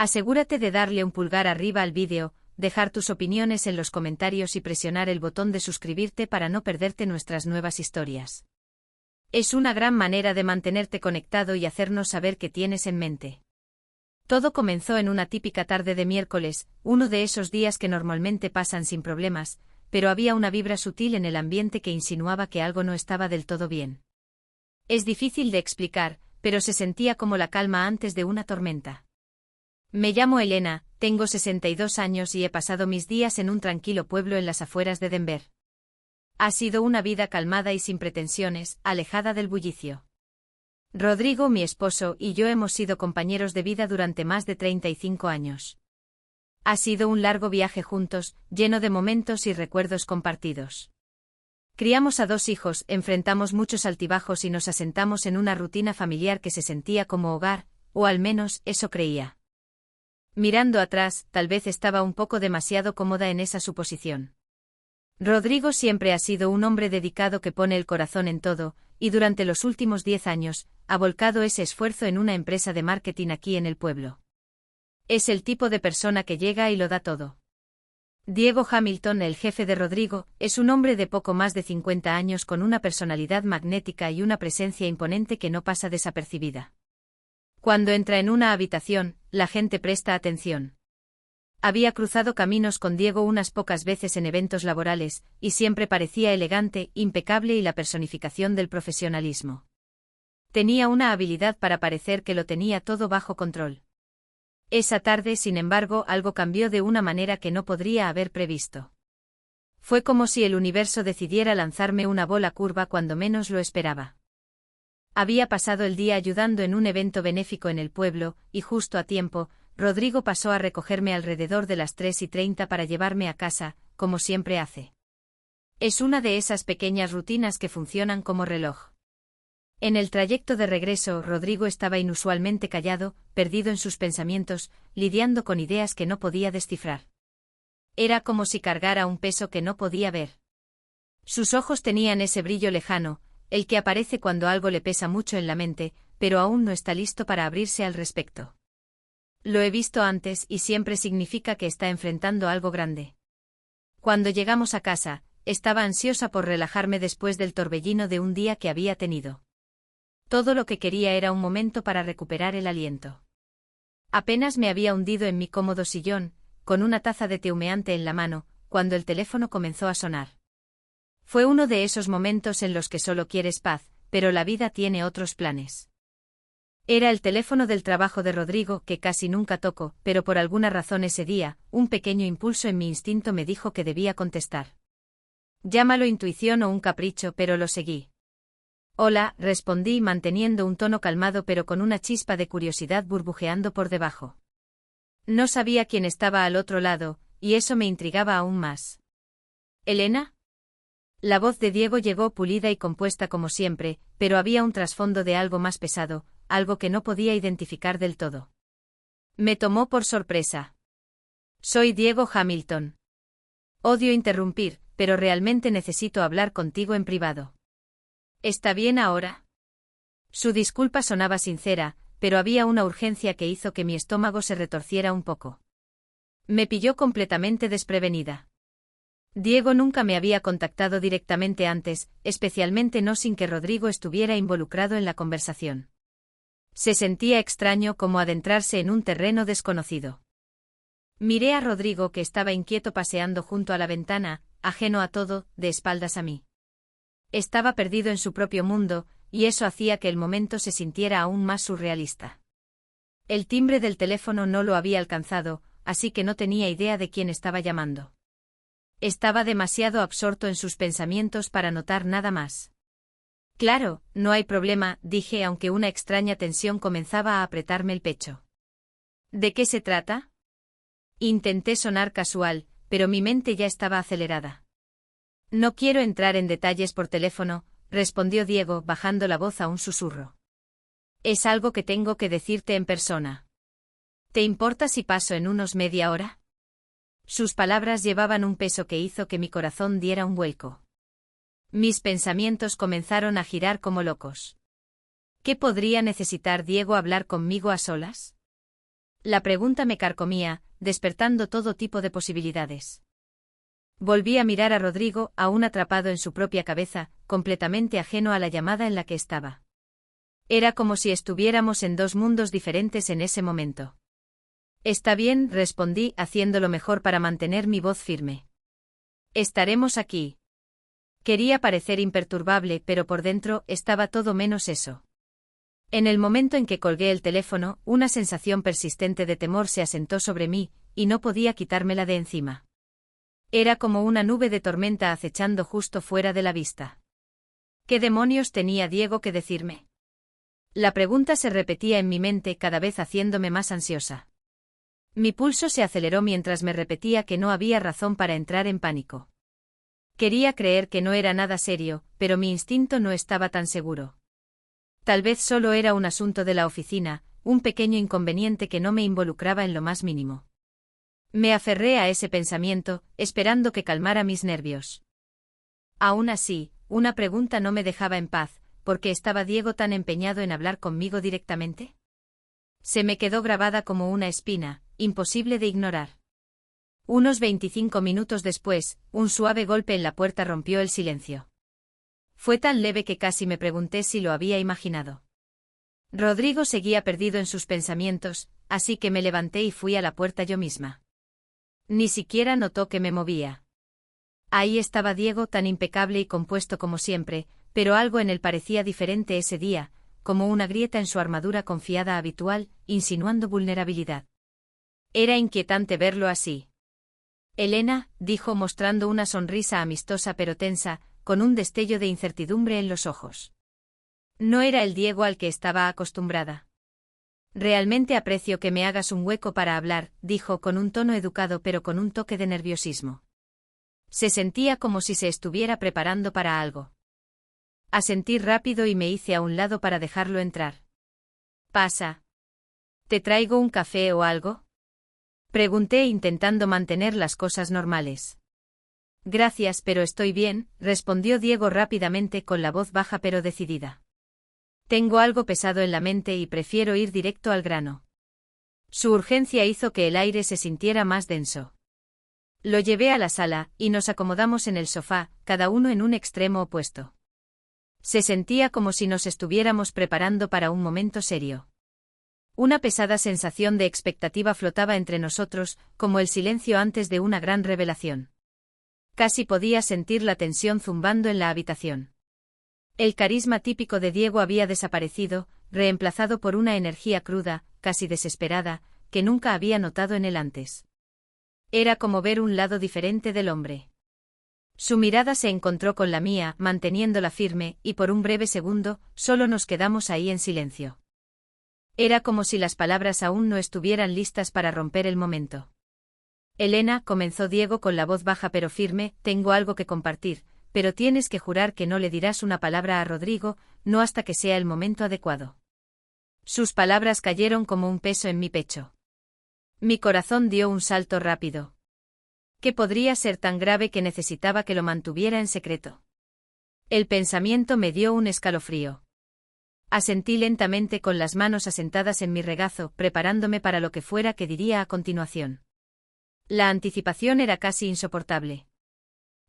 Asegúrate de darle un pulgar arriba al vídeo, dejar tus opiniones en los comentarios y presionar el botón de suscribirte para no perderte nuestras nuevas historias. Es una gran manera de mantenerte conectado y hacernos saber qué tienes en mente. Todo comenzó en una típica tarde de miércoles, uno de esos días que normalmente pasan sin problemas, pero había una vibra sutil en el ambiente que insinuaba que algo no estaba del todo bien. Es difícil de explicar, pero se sentía como la calma antes de una tormenta. Me llamo Elena, tengo 62 años y he pasado mis días en un tranquilo pueblo en las afueras de Denver. Ha sido una vida calmada y sin pretensiones, alejada del bullicio. Rodrigo, mi esposo, y yo hemos sido compañeros de vida durante más de 35 años. Ha sido un largo viaje juntos, lleno de momentos y recuerdos compartidos. Criamos a 2 hijos, enfrentamos muchos altibajos y nos asentamos en una rutina familiar que se sentía como hogar, o al menos eso creía. Mirando atrás, tal vez estaba un poco demasiado cómoda en esa suposición. Rodrigo siempre ha sido un hombre dedicado que pone el corazón en todo, y durante los últimos 10 años, ha volcado ese esfuerzo en una empresa de marketing aquí en el pueblo. Es el tipo de persona que llega y lo da todo. Diego Hamilton, el jefe de Rodrigo, es un hombre de poco más de 50 años con una personalidad magnética y una presencia imponente que no pasa desapercibida. Cuando entra en una habitación, la gente presta atención. Había cruzado caminos con Diego unas pocas veces en eventos laborales, y siempre parecía elegante, impecable y la personificación del profesionalismo. Tenía una habilidad para parecer que lo tenía todo bajo control. Esa tarde, sin embargo, algo cambió de una manera que no podría haber previsto. Fue como si el universo decidiera lanzarme una bola curva cuando menos lo esperaba. Había pasado el día ayudando en un evento benéfico en el pueblo, y justo a tiempo, Rodrigo pasó a recogerme alrededor de las 3:30 para llevarme a casa, como siempre hace. Es una de esas pequeñas rutinas que funcionan como reloj. En el trayecto de regreso, Rodrigo estaba inusualmente callado, perdido en sus pensamientos, lidiando con ideas que no podía descifrar. Era como si cargara un peso que no podía ver. Sus ojos tenían ese brillo lejano, el que aparece cuando algo le pesa mucho en la mente, pero aún no está listo para abrirse al respecto. Lo he visto antes y siempre significa que está enfrentando algo grande. Cuando llegamos a casa, estaba ansiosa por relajarme después del torbellino de un día que había tenido. Todo lo que quería era un momento para recuperar el aliento. Apenas me había hundido en mi cómodo sillón, con una taza de té humeante en la mano, cuando el teléfono comenzó a sonar. Fue uno de esos momentos en los que solo quieres paz, pero la vida tiene otros planes. Era el teléfono del trabajo de Rodrigo, que casi nunca toco, pero por alguna razón ese día, un pequeño impulso en mi instinto me dijo que debía contestar. Llámalo intuición o un capricho, pero lo seguí. Hola, respondí manteniendo un tono calmado pero con una chispa de curiosidad burbujeando por debajo. No sabía quién estaba al otro lado, y eso me intrigaba aún más. ¿Elena? La voz de Diego llegó pulida y compuesta como siempre, pero había un trasfondo de algo más pesado, algo que no podía identificar del todo. Me tomó por sorpresa. Soy Diego Hamilton. Odio interrumpir, pero realmente necesito hablar contigo en privado. ¿Está bien ahora? Su disculpa sonaba sincera, pero había una urgencia que hizo que mi estómago se retorciera un poco. Me pilló completamente desprevenida. Diego nunca me había contactado directamente antes, especialmente no sin que Rodrigo estuviera involucrado en la conversación. Se sentía extraño como adentrarse en un terreno desconocido. Miré a Rodrigo que estaba inquieto paseando junto a la ventana, ajeno a todo, de espaldas a mí. Estaba perdido en su propio mundo, y eso hacía que el momento se sintiera aún más surrealista. El timbre del teléfono no lo había alcanzado, así que no tenía idea de quién estaba llamando. Estaba demasiado absorto en sus pensamientos para notar nada más. Claro, no hay problema, dije aunque una extraña tensión comenzaba a apretarme el pecho. ¿De qué se trata? Intenté sonar casual, pero mi mente ya estaba acelerada. No quiero entrar en detalles por teléfono, respondió Diego bajando la voz a un susurro. Es algo que tengo que decirte en persona. ¿Te importa si paso en unos media hora? Sus palabras llevaban un peso que hizo que mi corazón diera un vuelco. Mis pensamientos comenzaron a girar como locos. ¿Qué podría necesitar Diego hablar conmigo a solas? La pregunta me carcomía, despertando todo tipo de posibilidades. Volví a mirar a Rodrigo, aún atrapado en su propia cabeza, completamente ajeno a la llamada en la que estaba. Era como si estuviéramos en dos mundos diferentes en ese momento. Está bien, respondí, haciendo lo mejor para mantener mi voz firme. Estaremos aquí. Quería parecer imperturbable, pero por dentro estaba todo menos eso. En el momento en que colgué el teléfono, una sensación persistente de temor se asentó sobre mí, y no podía quitármela de encima. Era como una nube de tormenta acechando justo fuera de la vista. ¿Qué demonios tenía Diego que decirme? La pregunta se repetía en mi mente, cada vez haciéndome más ansiosa. Mi pulso se aceleró mientras me repetía que no había razón para entrar en pánico. Quería creer que no era nada serio, pero mi instinto no estaba tan seguro. Tal vez solo era un asunto de la oficina, un pequeño inconveniente que no me involucraba en lo más mínimo. Me aferré a ese pensamiento, esperando que calmara mis nervios. Aún así, una pregunta no me dejaba en paz: ¿por qué estaba Diego tan empeñado en hablar conmigo directamente? Se me quedó grabada como una espina, imposible de ignorar. Unos 25 minutos después, un suave golpe en la puerta rompió el silencio. Fue tan leve que casi me pregunté si lo había imaginado. Rodrigo seguía perdido en sus pensamientos, así que me levanté y fui a la puerta yo misma. Ni siquiera notó que me movía. Ahí estaba Diego, tan impecable y compuesto como siempre, pero algo en él parecía diferente ese día, como una grieta en su armadura confiada habitual, insinuando vulnerabilidad. Era inquietante verlo así. Elena, dijo mostrando una sonrisa amistosa pero tensa, con un destello de incertidumbre en los ojos. No era el Diego al que estaba acostumbrada. Realmente aprecio que me hagas un hueco para hablar, dijo con un tono educado pero con un toque de nerviosismo. Se sentía como si se estuviera preparando para algo. Asentí rápido y me hice a un lado para dejarlo entrar. Pasa. ¿Te traigo un café o algo? Pregunté intentando mantener las cosas normales. Gracias, pero estoy bien, respondió Diego rápidamente con la voz baja pero decidida. Tengo algo pesado en la mente y prefiero ir directo al grano. Su urgencia hizo que el aire se sintiera más denso. Lo llevé a la sala, y nos acomodamos en el sofá, cada uno en un extremo opuesto. Se sentía como si nos estuviéramos preparando para un momento serio. Una pesada sensación de expectativa flotaba entre nosotros, como el silencio antes de una gran revelación. Casi podía sentir la tensión zumbando en la habitación. El carisma típico de Diego había desaparecido, reemplazado por una energía cruda, casi desesperada, que nunca había notado en él antes. Era como ver un lado diferente del hombre. Su mirada se encontró con la mía, manteniéndola firme, y por un breve segundo, solo nos quedamos ahí en silencio. Era como si las palabras aún no estuvieran listas para romper el momento. Elena, comenzó Diego con la voz baja pero firme, tengo algo que compartir, pero tienes que jurar que no le dirás una palabra a Rodrigo, no hasta que sea el momento adecuado. Sus palabras cayeron como un peso en mi pecho. Mi corazón dio un salto rápido. ¿Qué podría ser tan grave que necesitaba que lo mantuviera en secreto? El pensamiento me dio un escalofrío. Asentí lentamente con las manos asentadas en mi regazo, preparándome para lo que fuera que diría a continuación. La anticipación era casi insoportable.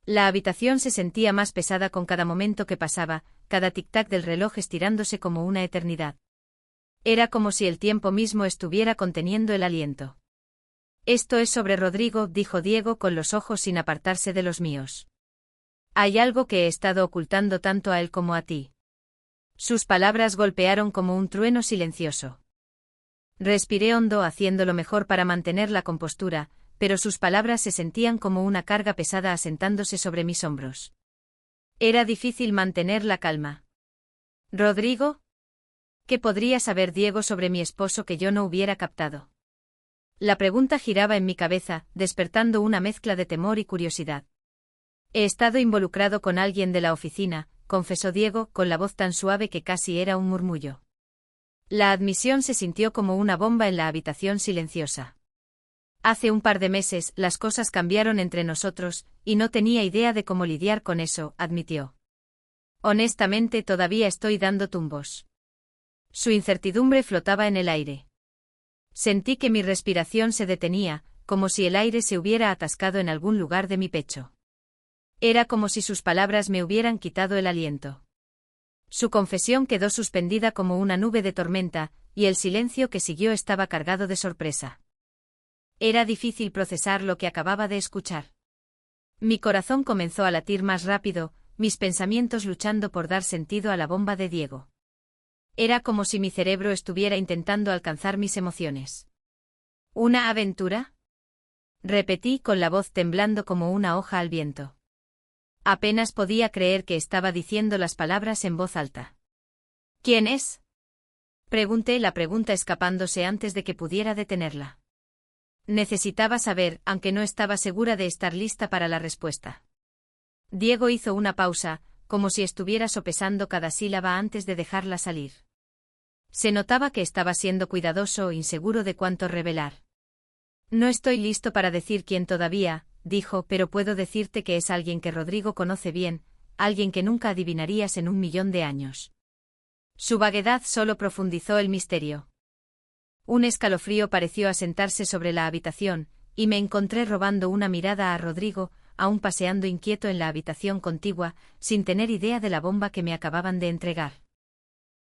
La habitación se sentía más pesada con cada momento que pasaba, cada tic-tac del reloj estirándose como una eternidad. Era como si el tiempo mismo estuviera conteniendo el aliento. Esto es sobre Rodrigo, dijo Diego con los ojos sin apartarse de los míos. Hay algo que he estado ocultando tanto a él como a ti. Sus palabras golpearon como un trueno silencioso. Respiré hondo haciendo lo mejor para mantener la compostura, pero sus palabras se sentían como una carga pesada asentándose sobre mis hombros. Era difícil mantener la calma. ¿Rodrigo? ¿Qué podría saber Diego sobre mi esposo que yo no hubiera captado? La pregunta giraba en mi cabeza, despertando una mezcla de temor y curiosidad. He estado involucrado con alguien de la oficina, confesó Diego, con la voz tan suave que casi era un murmullo. La admisión se sintió como una bomba en la habitación silenciosa. Hace un par de meses, las cosas cambiaron entre nosotros, y no tenía idea de cómo lidiar con eso, admitió. Honestamente, todavía estoy dando tumbos. Su incertidumbre flotaba en el aire. Sentí que mi respiración se detenía, como si el aire se hubiera atascado en algún lugar de mi pecho. Era como si sus palabras me hubieran quitado el aliento. Su confesión quedó suspendida como una nube de tormenta, y el silencio que siguió estaba cargado de sorpresa. Era difícil procesar lo que acababa de escuchar. Mi corazón comenzó a latir más rápido, mis pensamientos luchando por dar sentido a la bomba de Diego. Era como si mi cerebro estuviera intentando alcanzar mis emociones. ¿Una aventura? Repetí con la voz temblando como una hoja al viento. Apenas podía creer que estaba diciendo las palabras en voz alta. ¿Quién es? Pregunté la pregunta escapándose antes de que pudiera detenerla. Necesitaba saber, aunque no estaba segura de estar lista para la respuesta. Diego hizo una pausa, como si estuviera sopesando cada sílaba antes de dejarla salir. Se notaba que estaba siendo cuidadoso o inseguro de cuánto revelar. No estoy listo para decir quién todavía, dijo, pero puedo decirte que es alguien que Rodrigo conoce bien, alguien que nunca adivinarías en 1.000.000 de años. Su vaguedad solo profundizó el misterio. Un escalofrío pareció asentarse sobre la habitación, y me encontré robando una mirada a Rodrigo, aún paseando inquieto en la habitación contigua, sin tener idea de la bomba que me acababan de entregar.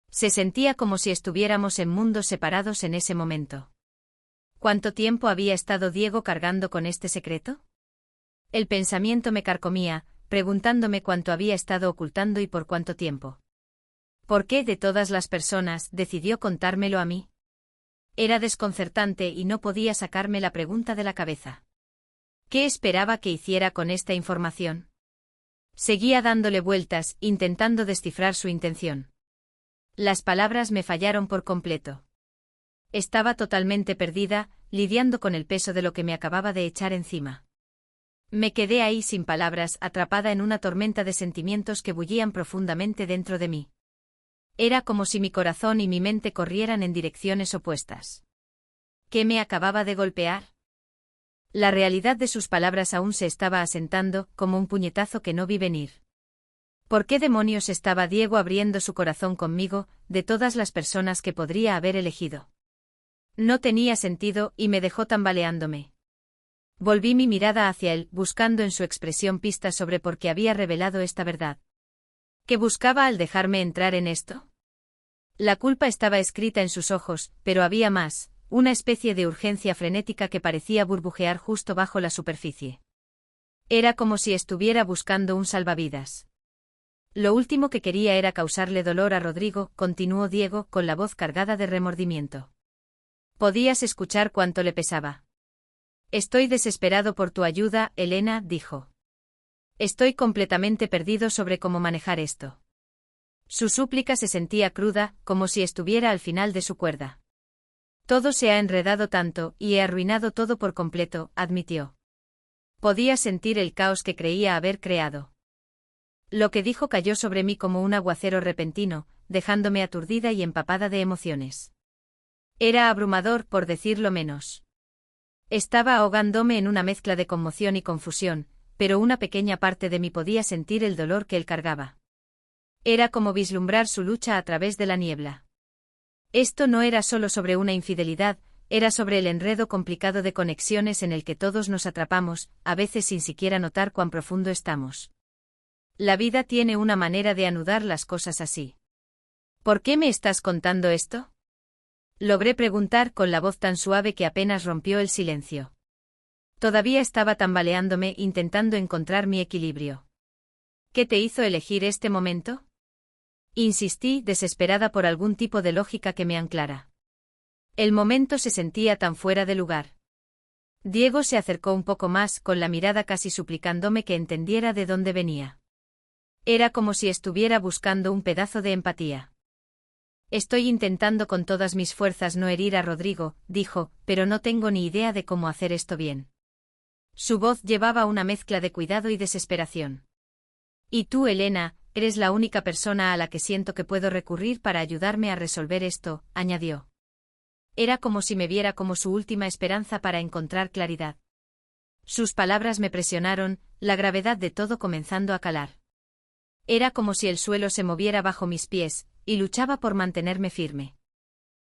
Se sentía como si estuviéramos en mundos separados en ese momento. ¿Cuánto tiempo había estado Diego cargando con este secreto? El pensamiento me carcomía, preguntándome cuánto había estado ocultando y por cuánto tiempo. ¿Por qué, de todas las personas, decidió contármelo a mí? Era desconcertante y no podía sacarme la pregunta de la cabeza. ¿Qué esperaba que hiciera con esta información? Seguía dándole vueltas, intentando descifrar su intención. Las palabras me fallaron por completo. Estaba totalmente perdida, lidiando con el peso de lo que me acababa de echar encima. Me quedé ahí sin palabras, atrapada en una tormenta de sentimientos que bullían profundamente dentro de mí. Era como si mi corazón y mi mente corrieran en direcciones opuestas. ¿Qué me acababa de golpear? La realidad de sus palabras aún se estaba asentando, como un puñetazo que no vi venir. ¿Por qué demonios estaba Diego abriendo su corazón conmigo, de todas las personas que podría haber elegido? No tenía sentido y me dejó tambaleándome. Volví mi mirada hacia él, buscando en su expresión pistas sobre por qué había revelado esta verdad. ¿Qué buscaba al dejarme entrar en esto? La culpa estaba escrita en sus ojos, pero había más, una especie de urgencia frenética que parecía burbujear justo bajo la superficie. Era como si estuviera buscando un salvavidas. Lo último que quería era causarle dolor a Rodrigo, continuó Diego, con la voz cargada de remordimiento. Podías escuchar cuánto le pesaba. Estoy desesperado por tu ayuda, Elena, dijo. Estoy completamente perdido sobre cómo manejar esto. Su súplica se sentía cruda, como si estuviera al final de su cuerda. Todo se ha enredado tanto, y he arruinado todo por completo, admitió. Podía sentir el caos que creía haber creado. Lo que dijo cayó sobre mí como un aguacero repentino, dejándome aturdida y empapada de emociones. Era abrumador, por decirlo menos. Estaba ahogándome en una mezcla de conmoción y confusión, pero una pequeña parte de mí podía sentir el dolor que él cargaba. Era como vislumbrar su lucha a través de la niebla. Esto no era solo sobre una infidelidad, era sobre el enredo complicado de conexiones en el que todos nos atrapamos, a veces sin siquiera notar cuán profundo estamos. La vida tiene una manera de anudar las cosas así. ¿Por qué me estás contando esto? Logré preguntar con la voz tan suave que apenas rompió el silencio. Todavía estaba tambaleándome, intentando encontrar mi equilibrio. ¿Qué te hizo elegir este momento? Insistí, desesperada por algún tipo de lógica que me anclara. El momento se sentía tan fuera de lugar. Diego se acercó un poco más, con la mirada casi suplicándome que entendiera de dónde venía. Era como si estuviera buscando un pedazo de empatía. Estoy intentando con todas mis fuerzas no herir a Rodrigo, dijo, pero no tengo ni idea de cómo hacer esto bien. Su voz llevaba una mezcla de cuidado y desesperación. Y tú, Elena, eres la única persona a la que siento que puedo recurrir para ayudarme a resolver esto, añadió. Era como si me viera como su última esperanza para encontrar claridad. Sus palabras me presionaron, la gravedad de todo comenzando a calar. Era como si el suelo se moviera bajo mis pies, y luchaba por mantenerme firme.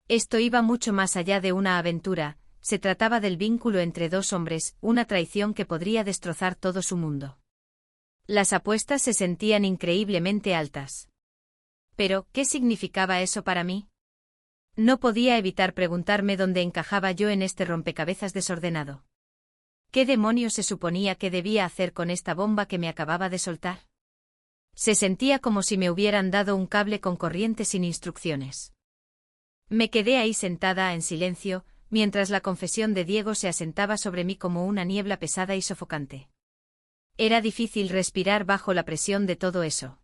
Esto iba mucho más allá de una aventura, se trataba del vínculo entre dos hombres, una traición que podría destrozar todo su mundo. Las apuestas se sentían increíblemente altas. Pero, ¿qué significaba eso para mí? No podía evitar preguntarme dónde encajaba yo en este rompecabezas desordenado. ¿Qué demonios se suponía que debía hacer con esta bomba que me acababa de soltar? Se sentía como si me hubieran dado un cable con corriente sin instrucciones. Me quedé ahí sentada en silencio, mientras la confesión de Diego se asentaba sobre mí como una niebla pesada y sofocante. Era difícil respirar bajo la presión de todo eso.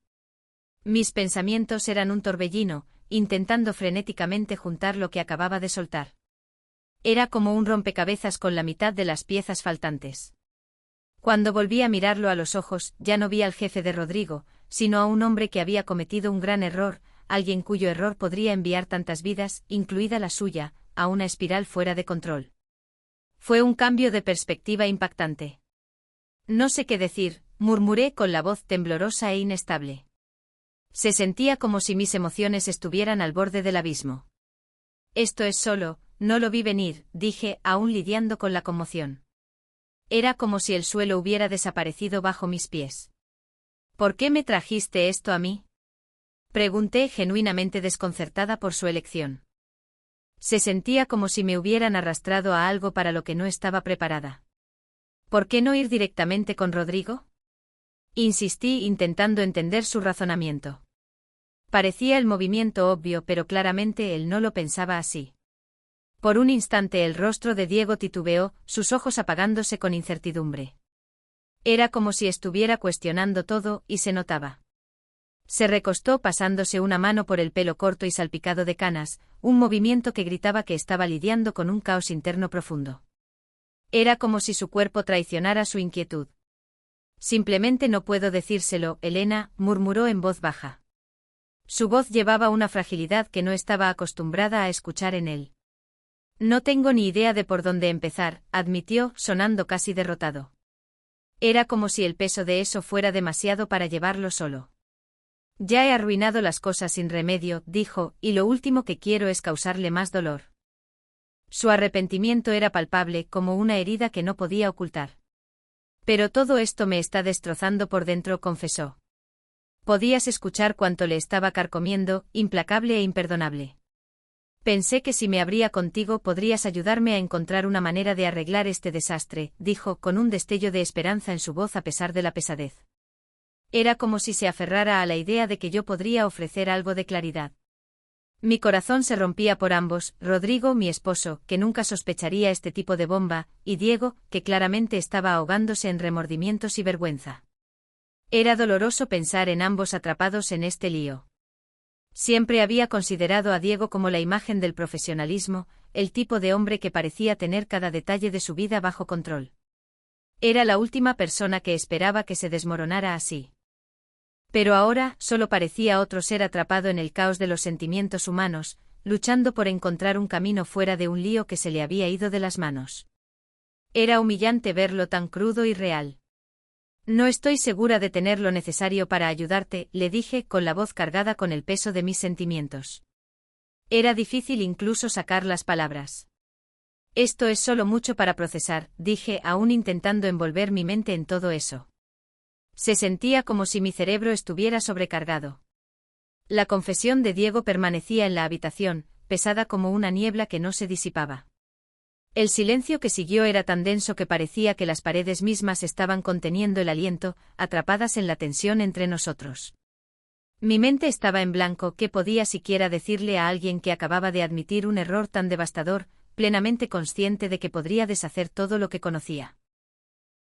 Mis pensamientos eran un torbellino, intentando frenéticamente juntar lo que acababa de soltar. Era como un rompecabezas con la mitad de las piezas faltantes. Cuando volví a mirarlo a los ojos, ya no vi al jefe de Rodrigo, sino a un hombre que había cometido un gran error, alguien cuyo error podría enviar tantas vidas, incluida la suya, a una espiral fuera de control. Fue un cambio de perspectiva impactante. No sé qué decir, murmuré con la voz temblorosa e inestable. Se sentía como si mis emociones estuvieran al borde del abismo. Esto es solo, no lo vi venir, dije, aún lidiando con la conmoción. Era como si el suelo hubiera desaparecido bajo mis pies. ¿Por qué me trajiste esto a mí? Pregunté genuinamente desconcertada por su elección. Se sentía como si me hubieran arrastrado a algo para lo que no estaba preparada. ¿Por qué no ir directamente con Rodrigo? Insistí intentando entender su razonamiento. Parecía el movimiento obvio, pero claramente él no lo pensaba así. Por un instante el rostro de Diego titubeó, sus ojos apagándose con incertidumbre. Era como si estuviera cuestionando todo, y se notaba. Se recostó pasándose una mano por el pelo corto y salpicado de canas, un movimiento que gritaba que estaba lidiando con un caos interno profundo. Era como si su cuerpo traicionara su inquietud. Simplemente no puedo decírselo, Elena, murmuró en voz baja. Su voz llevaba una fragilidad que no estaba acostumbrada a escuchar en él. No tengo ni idea de por dónde empezar, admitió, sonando casi derrotado. Era como si el peso de eso fuera demasiado para llevarlo solo. Ya he arruinado las cosas sin remedio, dijo, y lo último que quiero es causarle más dolor. Su arrepentimiento era palpable, como una herida que no podía ocultar. Pero todo esto me está destrozando por dentro, confesó. Podías escuchar cuánto le estaba carcomiendo, implacable e imperdonable. Pensé que si me abría contigo podrías ayudarme a encontrar una manera de arreglar este desastre, dijo, con un destello de esperanza en su voz a pesar de la pesadez. Era como si se aferrara a la idea de que yo podría ofrecer algo de claridad. Mi corazón se rompía por ambos, Rodrigo, mi esposo, que nunca sospecharía este tipo de bomba, y Diego, que claramente estaba ahogándose en remordimientos y vergüenza. Era doloroso pensar en ambos atrapados en este lío. Siempre había considerado a Diego como la imagen del profesionalismo, el tipo de hombre que parecía tener cada detalle de su vida bajo control. Era la última persona que esperaba que se desmoronara así. Pero ahora solo parecía otro ser atrapado en el caos de los sentimientos humanos, luchando por encontrar un camino fuera de un lío que se le había ido de las manos. Era humillante verlo tan crudo y real. No estoy segura de tener lo necesario para ayudarte, le dije con la voz cargada con el peso de mis sentimientos. Era difícil incluso sacar las palabras. Esto es solo mucho para procesar, dije, aún intentando envolver mi mente en todo eso. Se sentía como si mi cerebro estuviera sobrecargado. La confesión de Diego permanecía en la habitación, pesada como una niebla que no se disipaba. El silencio que siguió era tan denso que parecía que las paredes mismas estaban conteniendo el aliento, atrapadas en la tensión entre nosotros. Mi mente estaba en blanco. ¿Qué podía siquiera decirle a alguien que acababa de admitir un error tan devastador, plenamente consciente de que podría deshacer todo lo que conocía?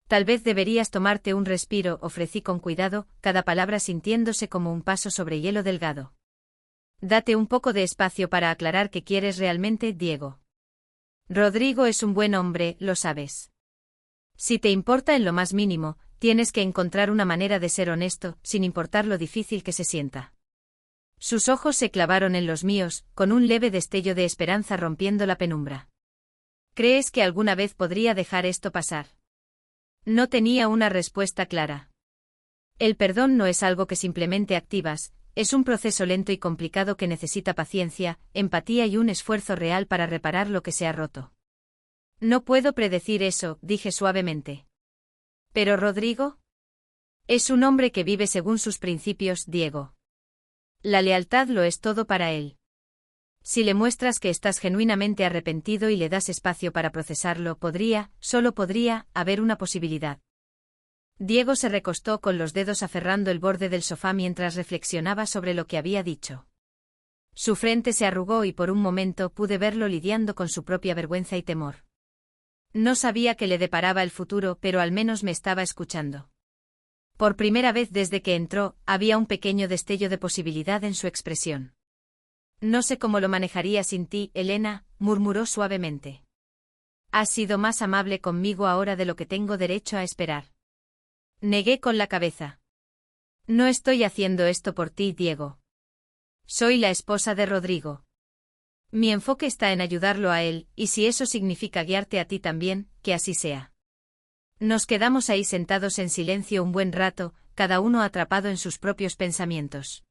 Tal vez deberías tomarte un respiro, ofrecí con cuidado, cada palabra sintiéndose como un paso sobre hielo delgado. Date un poco de espacio para aclarar qué quieres realmente, Diego. Rodrigo es un buen hombre, lo sabes. Si te importa en lo más mínimo, tienes que encontrar una manera de ser honesto, sin importar lo difícil que se sienta. Sus ojos se clavaron en los míos, con un leve destello de esperanza rompiendo la penumbra. ¿Crees que alguna vez podría dejar esto pasar? No tenía una respuesta clara. El perdón no es algo que simplemente activas, Es un proceso lento y complicado que necesita paciencia, empatía y un esfuerzo real para reparar lo que se ha roto. No puedo predecir eso, dije suavemente. ¿Pero Rodrigo? Es un hombre que vive según sus principios, Diego. La lealtad lo es todo para él. Si le muestras que estás genuinamente arrepentido y le das espacio para procesarlo, solo podría, haber una posibilidad. Diego se recostó con los dedos aferrando el borde del sofá mientras reflexionaba sobre lo que había dicho. Su frente se arrugó y por un momento pude verlo lidiando con su propia vergüenza y temor. No sabía qué le deparaba el futuro, pero al menos me estaba escuchando. Por primera vez desde que entró, había un pequeño destello de posibilidad en su expresión. No sé cómo lo manejaría sin ti, Elena, murmuró suavemente. Has sido más amable conmigo ahora de lo que tengo derecho a esperar. Negué con la cabeza. No estoy haciendo esto por ti, Diego. Soy la esposa de Rodrigo. Mi enfoque está en ayudarlo a él, y si eso significa guiarte a ti también, que así sea. Nos quedamos ahí sentados en silencio un buen rato, cada uno atrapado en sus propios pensamientos.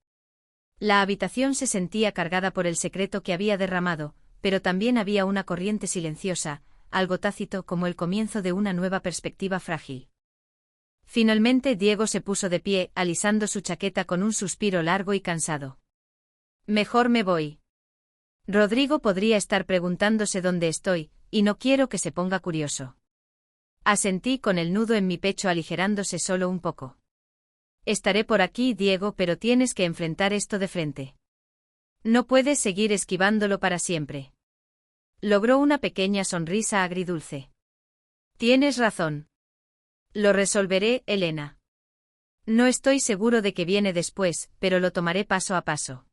La habitación se sentía cargada por el secreto que había derramado, pero también había una corriente silenciosa, algo tácito como el comienzo de una nueva perspectiva frágil. Finalmente Diego se puso de pie, alisando su chaqueta con un suspiro largo y cansado. Mejor me voy. Rodrigo podría estar preguntándose dónde estoy, y no quiero que se ponga curioso. Asentí con el nudo en mi pecho aligerándose solo un poco. Estaré por aquí, Diego, pero tienes que enfrentar esto de frente. No puedes seguir esquivándolo para siempre. Logró una pequeña sonrisa agridulce. Tienes razón. Lo resolveré, Elena. No estoy seguro de qué viene después, pero lo tomaré paso a paso.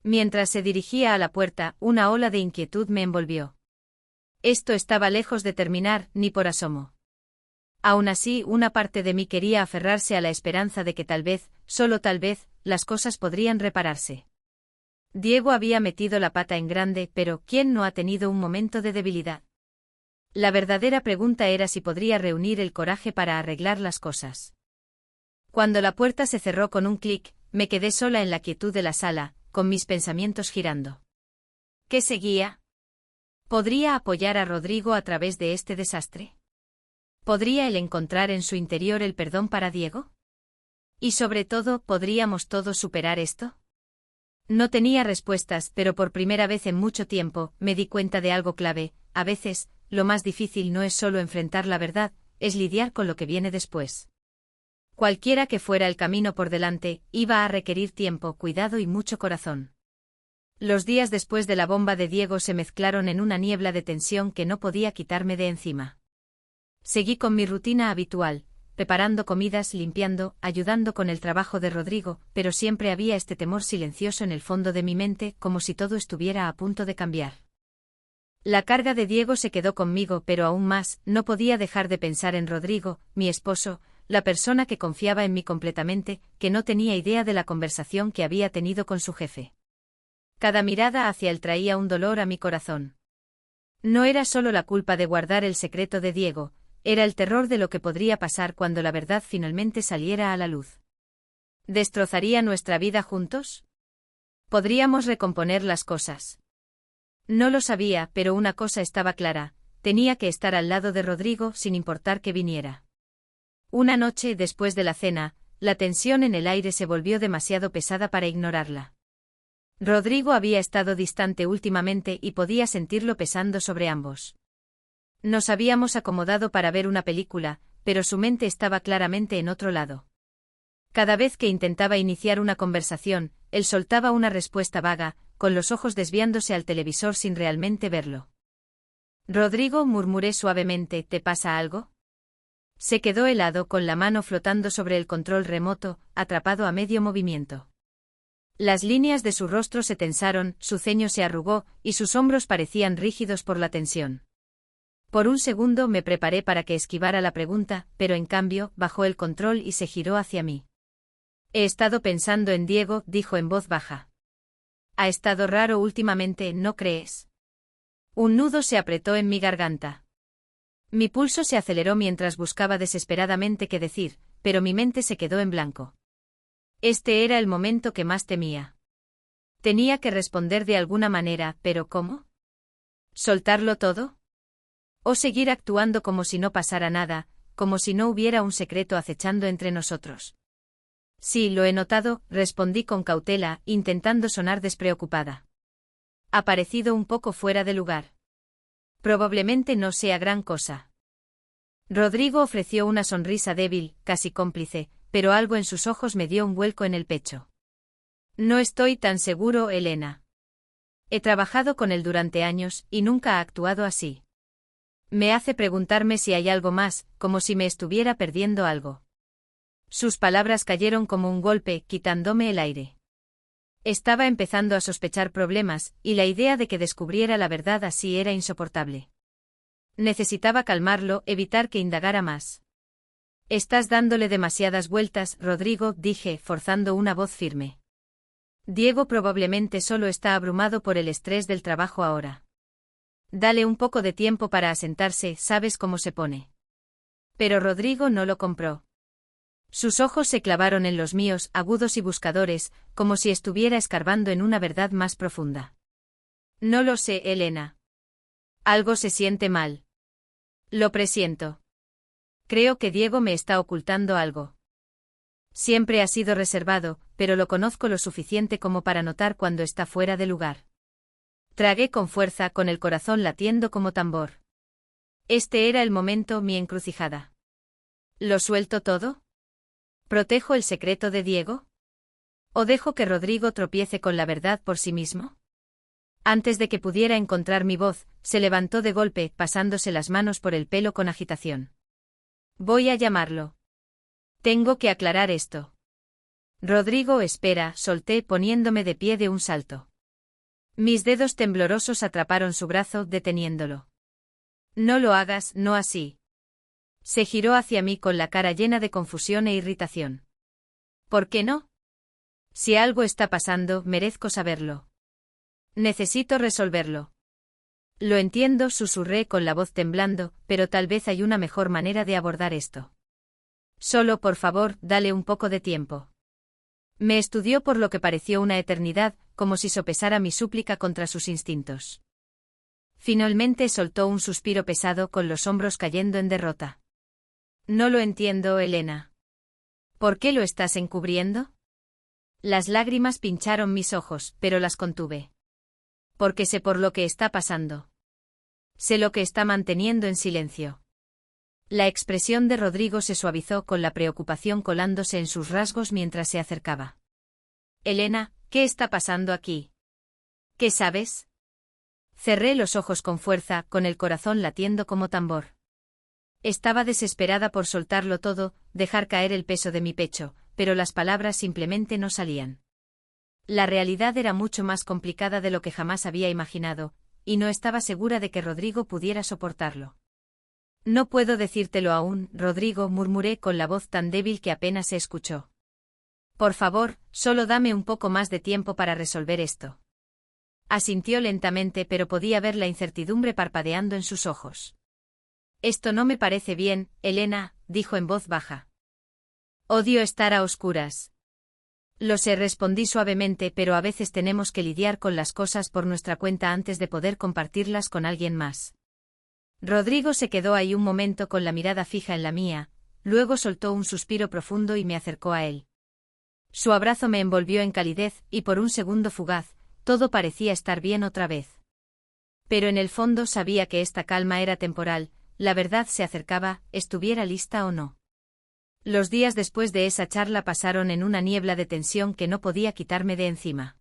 Mientras se dirigía a la puerta, una ola de inquietud me envolvió. Esto estaba lejos de terminar, ni por asomo. Aún así, una parte de mí quería aferrarse a la esperanza de que tal vez, solo tal vez, las cosas podrían repararse. Diego había metido la pata en grande, pero ¿quién no ha tenido un momento de debilidad? La verdadera pregunta era si podría reunir el coraje para arreglar las cosas. Cuando la puerta se cerró con un clic, me quedé sola en la quietud de la sala, con mis pensamientos girando. ¿Qué seguía? ¿Podría apoyar a Rodrigo a través de este desastre? ¿Podría él encontrar en su interior el perdón para Diego? Y sobre todo, ¿podríamos todos superar esto? No tenía respuestas, pero por primera vez en mucho tiempo, me di cuenta de algo clave: a veces, lo más difícil no es solo enfrentar la verdad, es lidiar con lo que viene después. Cualquiera que fuera el camino por delante, iba a requerir tiempo, cuidado y mucho corazón. Los días después de la bomba de Diego se mezclaron en una niebla de tensión que no podía quitarme de encima. Seguí con mi rutina habitual, preparando comidas, limpiando, ayudando con el trabajo de Rodrigo, pero siempre había este temor silencioso en el fondo de mi mente, como si todo estuviera a punto de cambiar. La carga de Diego se quedó conmigo, pero aún más, no podía dejar de pensar en Rodrigo, mi esposo, la persona que confiaba en mí completamente, que no tenía idea de la conversación que había tenido con su jefe. Cada mirada hacia él traía un dolor a mi corazón. No era solo la culpa de guardar el secreto de Diego, era el terror de lo que podría pasar cuando la verdad finalmente saliera a la luz. ¿Destrozaría nuestra vida juntos? ¿Podríamos recomponer las cosas? No lo sabía, pero una cosa estaba clara: tenía que estar al lado de Rodrigo sin importar que viniera. Una noche, después de la cena, la tensión en el aire se volvió demasiado pesada para ignorarla. Rodrigo había estado distante últimamente y podía sentirlo pesando sobre ambos. Nos habíamos acomodado para ver una película, pero su mente estaba claramente en otro lado. Cada vez que intentaba iniciar una conversación, él soltaba una respuesta vaga, con los ojos desviándose al televisor sin realmente verlo. Rodrigo, murmuré suavemente, ¿te pasa algo? Se quedó helado con la mano flotando sobre el control remoto, atrapado a medio movimiento. Las líneas de su rostro se tensaron, su ceño se arrugó, y sus hombros parecían rígidos por la tensión. Por un segundo me preparé para que esquivara la pregunta, pero en cambio, bajó el control y se giró hacia mí. He estado pensando en Diego, dijo en voz baja. Ha estado raro últimamente, ¿no crees? Un nudo se apretó en mi garganta. Mi pulso se aceleró mientras buscaba desesperadamente qué decir, pero mi mente se quedó en blanco. Este era el momento que más temía. Tenía que responder de alguna manera, pero ¿cómo? ¿Soltarlo todo? ¿O seguir actuando como si no pasara nada, como si no hubiera un secreto acechando entre nosotros? Sí, lo he notado, respondí con cautela, intentando sonar despreocupada. Ha parecido un poco fuera de lugar. Probablemente no sea gran cosa. Rodrigo ofreció una sonrisa débil, casi cómplice, pero algo en sus ojos me dio un vuelco en el pecho. No estoy tan seguro, Elena. He trabajado con él durante años, y nunca ha actuado así. Me hace preguntarme si hay algo más, como si me estuviera perdiendo algo. Sus palabras cayeron como un golpe, quitándome el aire. Estaba empezando a sospechar problemas, y la idea de que descubriera la verdad así era insoportable. Necesitaba calmarlo, evitar que indagara más. Estás dándole demasiadas vueltas, Rodrigo, dije, forzando una voz firme. Diego probablemente solo está abrumado por el estrés del trabajo ahora. Dale un poco de tiempo para asentarse, sabes cómo se pone. Pero Rodrigo no lo compró. Sus ojos se clavaron en los míos, agudos y buscadores, como si estuviera escarbando en una verdad más profunda. No lo sé, Elena. Algo se siente mal. Lo presiento. Creo que Diego me está ocultando algo. Siempre ha sido reservado, pero lo conozco lo suficiente como para notar cuando está fuera de lugar. Tragué con fuerza, con el corazón latiendo como tambor. Este era el momento, mi encrucijada. ¿Lo suelto todo? ¿Protejo el secreto de Diego? ¿O dejo que Rodrigo tropiece con la verdad por sí mismo? Antes de que pudiera encontrar mi voz, se levantó de golpe, pasándose las manos por el pelo con agitación. Voy a llamarlo. Tengo que aclarar esto. Rodrigo, espera, solté poniéndome de pie de un salto. Mis dedos temblorosos atraparon su brazo, deteniéndolo. No lo hagas, no así. Se giró hacia mí con la cara llena de confusión e irritación. ¿Por qué no? Si algo está pasando, merezco saberlo. Necesito resolverlo. Lo entiendo, susurré con la voz temblando, pero tal vez hay una mejor manera de abordar esto. Solo, por favor, dale un poco de tiempo. Me estudió por lo que pareció una eternidad, como si sopesara mi súplica contra sus instintos. Finalmente soltó un suspiro pesado con los hombros cayendo en derrota. No lo entiendo, Elena. ¿Por qué lo estás encubriendo? Las lágrimas pincharon mis ojos, pero las contuve. Porque sé por lo que está pasando. Sé lo que está manteniendo en silencio. La expresión de Rodrigo se suavizó con la preocupación colándose en sus rasgos mientras se acercaba. Elena, ¿qué está pasando aquí? ¿Qué sabes? Cerré los ojos con fuerza, con el corazón latiendo como tambor. Estaba desesperada por soltarlo todo, dejar caer el peso de mi pecho, pero las palabras simplemente no salían. La realidad era mucho más complicada de lo que jamás había imaginado, y no estaba segura de que Rodrigo pudiera soportarlo. No puedo decírtelo aún, Rodrigo, murmuré con la voz tan débil que apenas se escuchó. Por favor, solo dame un poco más de tiempo para resolver esto. Asintió lentamente, pero podía ver la incertidumbre parpadeando en sus ojos. Esto no me parece bien, Elena, dijo en voz baja. Odio estar a oscuras. Lo sé, respondí suavemente, pero a veces tenemos que lidiar con las cosas por nuestra cuenta antes de poder compartirlas con alguien más. Rodrigo se quedó ahí un momento con la mirada fija en la mía, luego soltó un suspiro profundo y me acercó a él. Su abrazo me envolvió en calidez, y por un segundo fugaz, todo parecía estar bien otra vez. Pero en el fondo sabía que esta calma era temporal, la verdad se acercaba, estuviera lista o no. Los días después de esa charla pasaron en una niebla de tensión que no podía quitarme de encima.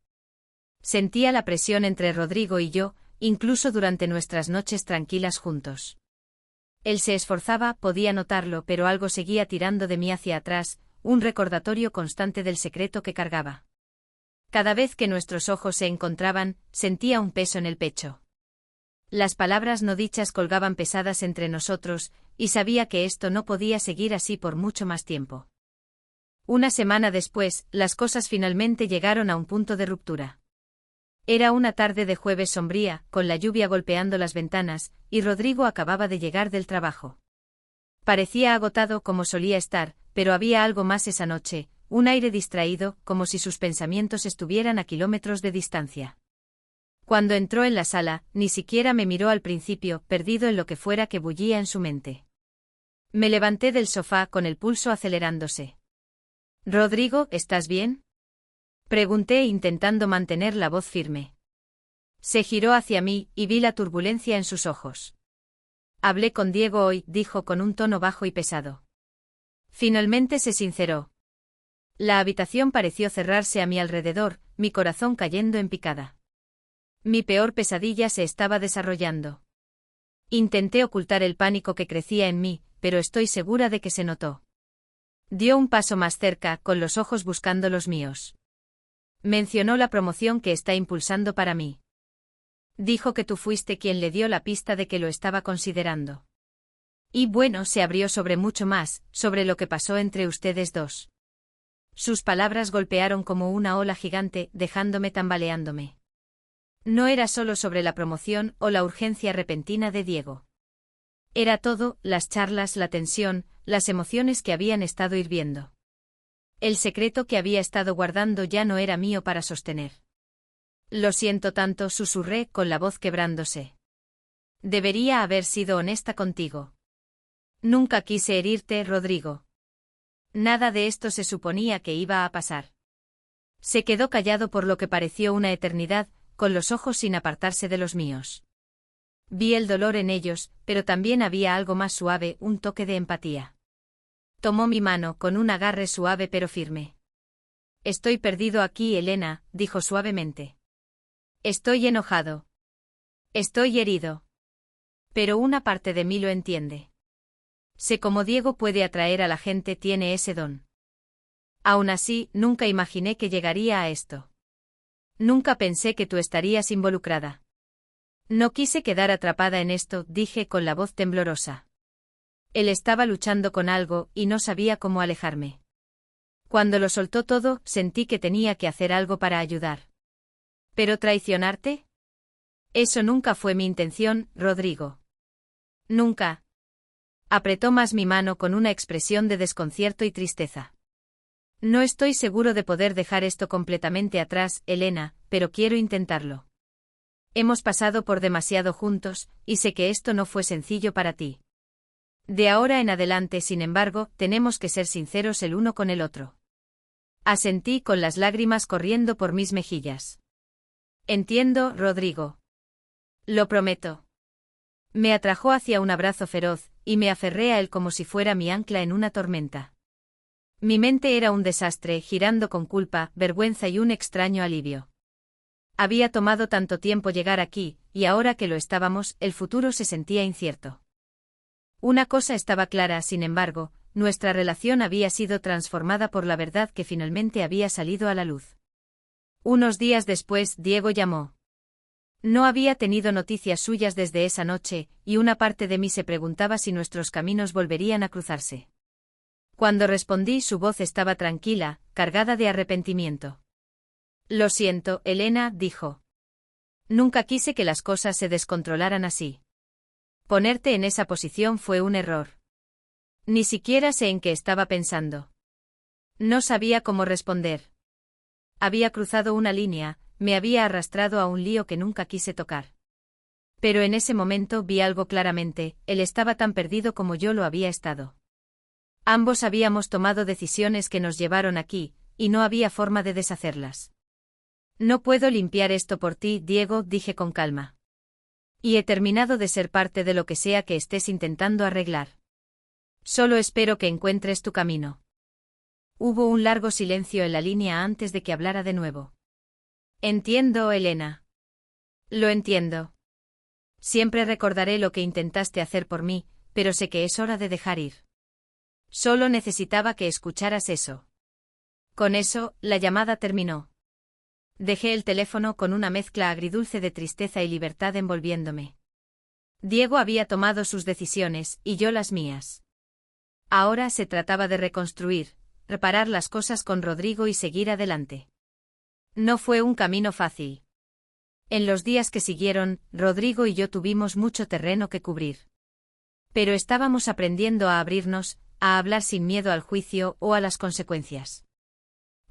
Sentía la presión entre Rodrigo y yo, incluso durante nuestras noches tranquilas juntos. Él se esforzaba, podía notarlo, pero algo seguía tirando de mí hacia atrás, un recordatorio constante del secreto que cargaba. Cada vez que nuestros ojos se encontraban, sentía un peso en el pecho. Las palabras no dichas colgaban pesadas entre nosotros, y sabía que esto no podía seguir así por mucho más tiempo. Una semana después, las cosas finalmente llegaron a un punto de ruptura. Era una tarde de jueves sombría, con la lluvia golpeando las ventanas, y Rodrigo acababa de llegar del trabajo. Parecía agotado como solía estar, pero había algo más esa noche, un aire distraído, como si sus pensamientos estuvieran a kilómetros de distancia. Cuando entró en la sala, ni siquiera me miró al principio, perdido en lo que fuera que bullía en su mente. Me levanté del sofá con el pulso acelerándose. «Rodrigo, ¿estás bien?», pregunté intentando mantener la voz firme. Se giró hacia mí y vi la turbulencia en sus ojos. «Hablé con Diego hoy», dijo con un tono bajo y pesado. Finalmente se sinceró. La habitación pareció cerrarse a mi alrededor, mi corazón cayendo en picada. Mi peor pesadilla se estaba desarrollando. Intenté ocultar el pánico que crecía en mí, pero estoy segura de que se notó. Dio un paso más cerca, con los ojos buscando los míos. Mencionó la promoción que está impulsando para mí. Dijo que tú fuiste quien le dio la pista de que lo estaba considerando. Y bueno, se abrió sobre mucho más, sobre lo que pasó entre ustedes dos. Sus palabras golpearon como una ola gigante, dejándome tambaleándome. No era solo sobre la promoción o la urgencia repentina de Diego. Era todo, las charlas, la tensión, las emociones que habían estado hirviendo. El secreto que había estado guardando ya no era mío para sostener. Lo siento tanto, susurré con la voz quebrándose. Debería haber sido honesta contigo. Nunca quise herirte, Rodrigo. Nada de esto se suponía que iba a pasar. Se quedó callado por lo que pareció una eternidad, con los ojos sin apartarse de los míos. Vi el dolor en ellos, pero también había algo más suave, un toque de empatía. Tomó mi mano con un agarre suave pero firme. Estoy perdido aquí, Elena, dijo suavemente. Estoy enojado. Estoy herido. Pero una parte de mí lo entiende. Sé cómo Diego puede atraer a la gente, tiene ese don. Aún así, nunca imaginé que llegaría a esto. Nunca pensé que tú estarías involucrada. No quise quedar atrapada en esto, dije con la voz temblorosa. Él estaba luchando con algo y no sabía cómo alejarme. Cuando lo soltó todo, sentí que tenía que hacer algo para ayudar. ¿Pero traicionarte? Eso nunca fue mi intención, Rodrigo. Nunca. Apretó más mi mano con una expresión de desconcierto y tristeza. No estoy seguro de poder dejar esto completamente atrás, Elena, pero quiero intentarlo. Hemos pasado por demasiado juntos, y sé que esto no fue sencillo para ti. De ahora en adelante, sin embargo, tenemos que ser sinceros el uno con el otro. Asentí con las lágrimas corriendo por mis mejillas. Entiendo, Rodrigo. Lo prometo. Me atrajo hacia un abrazo feroz, y me aferré a él como si fuera mi ancla en una tormenta. Mi mente era un desastre, girando con culpa, vergüenza y un extraño alivio. Había tomado tanto tiempo llegar aquí, y ahora que lo estábamos, el futuro se sentía incierto. Una cosa estaba clara, sin embargo, nuestra relación había sido transformada por la verdad que finalmente había salido a la luz. Unos días después, Diego llamó. No había tenido noticias suyas desde esa noche, y una parte de mí se preguntaba si nuestros caminos volverían a cruzarse. Cuando respondí, su voz estaba tranquila, cargada de arrepentimiento. Lo siento, Elena, dijo. Nunca quise que las cosas se descontrolaran así. Ponerte en esa posición fue un error. Ni siquiera sé en qué estaba pensando. No sabía cómo responder. Había cruzado una línea, me había arrastrado a un lío que nunca quise tocar. Pero en ese momento vi algo claramente, él estaba tan perdido como yo lo había estado. Ambos habíamos tomado decisiones que nos llevaron aquí, y no había forma de deshacerlas. No puedo limpiar esto por ti, Diego, dije con calma. Y he terminado de ser parte de lo que sea que estés intentando arreglar. Solo espero que encuentres tu camino. Hubo un largo silencio en la línea antes de que hablara de nuevo. Entiendo, Elena. Lo entiendo. Siempre recordaré lo que intentaste hacer por mí, pero sé que es hora de dejar ir. Solo necesitaba que escucharas eso. Con eso, la llamada terminó. Dejé el teléfono con una mezcla agridulce de tristeza y libertad envolviéndome. Diego había tomado sus decisiones, y yo las mías. Ahora se trataba de reconstruir, reparar las cosas con Rodrigo y seguir adelante. No fue un camino fácil. En los días que siguieron, Rodrigo y yo tuvimos mucho terreno que cubrir. Pero estábamos aprendiendo a abrirnos, a hablar sin miedo al juicio o a las consecuencias.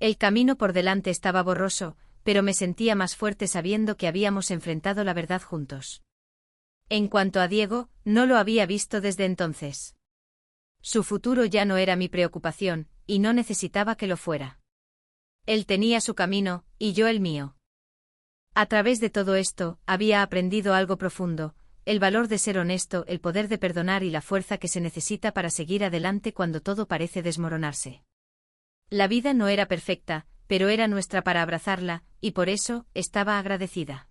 El camino por delante estaba borroso, pero me sentía más fuerte sabiendo que habíamos enfrentado la verdad juntos. En cuanto a Diego, no lo había visto desde entonces. Su futuro ya no era mi preocupación, y no necesitaba que lo fuera. Él tenía su camino, y yo el mío. A través de todo esto, había aprendido algo profundo: el valor de ser honesto, el poder de perdonar y la fuerza que se necesita para seguir adelante cuando todo parece desmoronarse. La vida no era perfecta, pero era nuestra para abrazarla, y por eso, estaba agradecida.